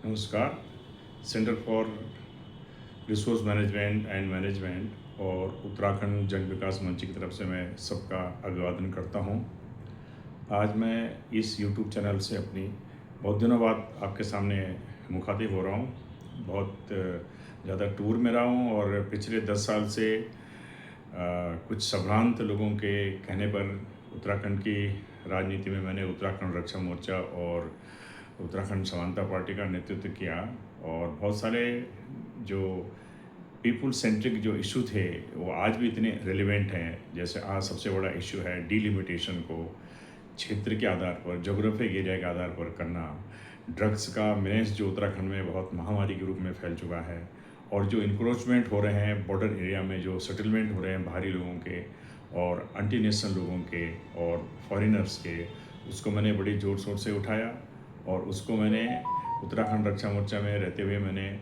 नमस्कार। Centre for resource management और उत्तराखंड जन विकास मंच की तरफ से मैं सबका अभिवादन करता हूं। आज मैं इस यूट्यूब चैनल से अपनी बहुत दिनों बाद आपके सामने मुखातिब हो रहा हूं। बहुत ज़्यादा टूर में रहा हूं और पिछले 10 साल से कुछ संभ्रांत लोगों के कहने पर उत्तराखंड की राजनीति में मैंने उत्तराखंड रक्षा मोर्चा और उत्तराखंड समानता पार्टी का नेतृत्व किया और बहुत सारे जो पीपल सेंट्रिक जो इशू थे वो आज भी इतने रेलिवेंट हैं। जैसे आज सबसे बड़ा इशू है डीलिमिटेशन को क्षेत्र के आधार पर, जोग्राफिक एरिया के आधार पर करना। ड्रग्स का मेनेस जो उत्तराखंड में बहुत महामारी के रूप में फैल चुका है और जो इंक्रोचमेंट हो रहे हैं बॉर्डर एरिया में, जो सेटलमेंट हो रहे हैं बाहरी लोगों के और एंटी नेशनल लोगों के और फॉरेनर्स के, उसको मैंने बड़ी ज़ोर शोर से उठाया और उसको मैंने उत्तराखंड रक्षा मोर्चा में रहते हुए मैंने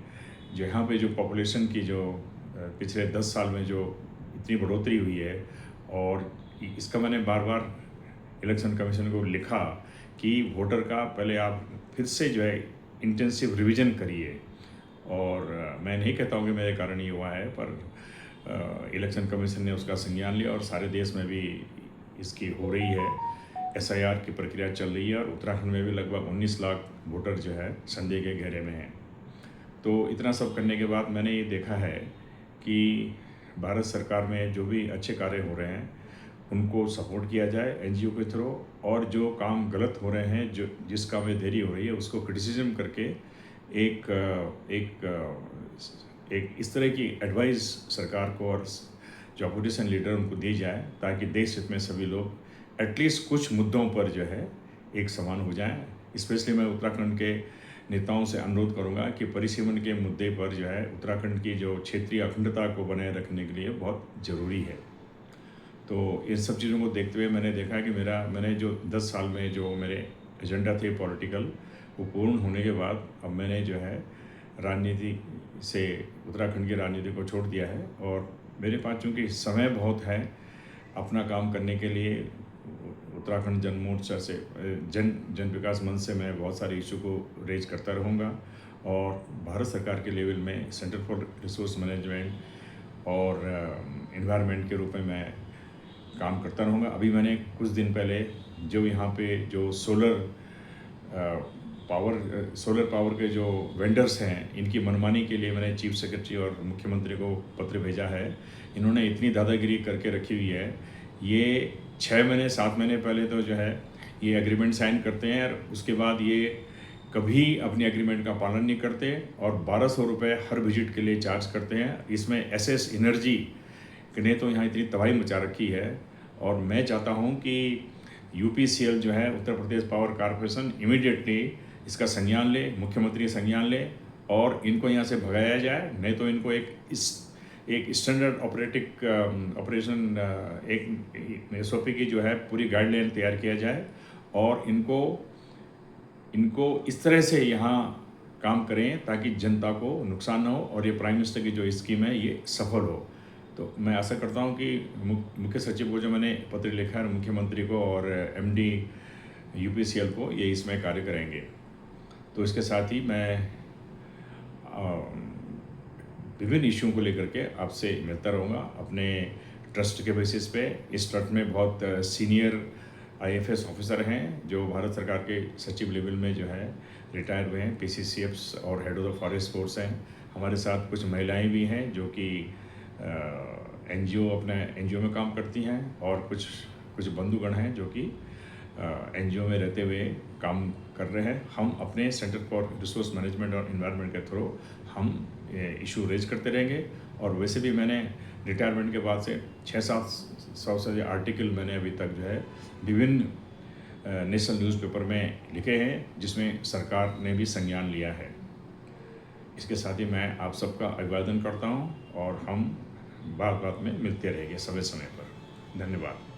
जो यहाँ पे जो पॉपुलेशन की जो पिछले 10 साल में जो इतनी बढ़ोतरी हुई है और इसका मैंने बार बार इलेक्शन कमीशन को लिखा कि वोटर का पहले आप फिर से जो है इंटेंसिव रिवीजन करिए। और मैं नहीं कहता हूँ कि मेरे कारण ही हुआ है, पर इलेक्शन कमीशन ने उसका संज्ञान लिया और सारे देश में भी इसकी हो रही है। एसआईआर की प्रक्रिया चल रही है और उत्तराखंड में भी लगभग 19 लाख वोटर जो है संदेह के घेरे में हैं। तो इतना सब करने के बाद मैंने ये देखा है कि भारत सरकार में जो भी अच्छे कार्य हो रहे हैं उनको सपोर्ट किया जाए एनजीओ के थ्रू, और जो काम गलत हो रहे हैं, जो जिस काम में देरी हो रही है, उसको क्रिटिसिज्म करके एक एक एक इस तरह की एडवाइस सरकार को और जो अपोजिशन लीडर उनको दी जाए ताकि देश हित में सभी लोग एटलीस्ट कुछ मुद्दों पर जो है एक समान हो जाएं। स्पेशली मैं उत्तराखंड के नेताओं से अनुरोध करूंगा कि परिसीमन के मुद्दे पर जो है उत्तराखंड की जो क्षेत्रीय अखंडता को बनाए रखने के लिए बहुत ज़रूरी है। तो इन सब चीज़ों को देखते हुए मैंने देखा कि मैंने जो 10 साल में जो मेरे एजेंडा थे पॉलिटिकल, वो पूर्ण होने के बाद अब मैंने जो है राजनीति से उत्तराखंड की राजनीति को छोड़ दिया है और मेरे पास चूँकि समय बहुत है अपना काम करने के लिए, उत्तराखंड जन मोर्चा से जन विकास मंच से मैं बहुत सारे इशू को रेज करता रहूँगा और भारत सरकार के लेवल में सेंटर फॉर रिसोर्स मैनेजमेंट और एनवायरनमेंट के रूप में मैं काम करता रहूँगा। अभी मैंने कुछ दिन पहले जो यहाँ पे जो सोलर पावर के जो वेंडर्स हैं, इनकी मनमानी के लिए मैंने चीफ सेक्रेटरी और मुख्यमंत्री को पत्र भेजा है। इन्होंने इतनी दादागिरी करके रखी हुई है, ये 6 महीने 7 महीने पहले तो जो है ये एग्रीमेंट साइन करते हैं और उसके बाद ये कभी अपनी एग्रीमेंट का पालन नहीं करते और 1200 रुपये हर विजिट के लिए चार्ज करते हैं। इसमें एसएस एनर्जी ने तो यहाँ इतनी तबाही मचा रखी है और मैं चाहता हूँ कि यूपीसीएल जो है Uttar Pradesh power corporation immediately इसका संज्ञान ले, मुख्यमंत्री संज्ञान ले और इनको यहाँ से भगाया जाए। नहीं तो इनको एक स्टैंडर्ड ऑपरेशन एक एसओपी की जो है पूरी गाइडलाइन तैयार किया जाए और इनको इस तरह से यहाँ काम करें ताकि जनता को नुकसान ना हो और ये प्राइम मिनिस्टर की जो स्कीम है ये सफल हो। तो मैं आशा करता हूँ कि मुख्य सचिव को जो मैंने पत्र लिखा है मुख्यमंत्री को और एमडी यूपीसीएल को, ये इसमें कार्य करेंगे। तो इसके साथ ही मैं विभिन्न इश्यूओं को लेकर के आपसे मिलता रहूँगा अपने ट्रस्ट के बेसिस पे। इस ट्रस्ट में बहुत सीनियर आईएफएस ऑफिसर हैं जो भारत सरकार के सचिव लेवल में जो है रिटायर हुए हैं, पीसीसीएफ्स और head of the forest force हैं। हमारे साथ कुछ महिलाएं भी हैं जो कि एनजीओ में काम करती हैं और कुछ बंधुगण हैं जो कि एनजीओ में रहते हुए काम कर रहे हैं। हम अपने सेंटर फॉर रिसोर्स मैनेजमेंट और एनवायरनमेंट के थ्रू हम इशू रेज करते रहेंगे। और वैसे भी मैंने रिटायरमेंट के बाद से 600-700 से आर्टिकल मैंने अभी तक जो है विभिन्न नेशनल न्यूज़पेपर में लिखे हैं जिसमें सरकार ने भी संज्ञान लिया है। इसके साथ ही मैं आप सबका अभिवादन करता हूं और हम बात बात में मिलते रहेंगे समय समय पर। धन्यवाद।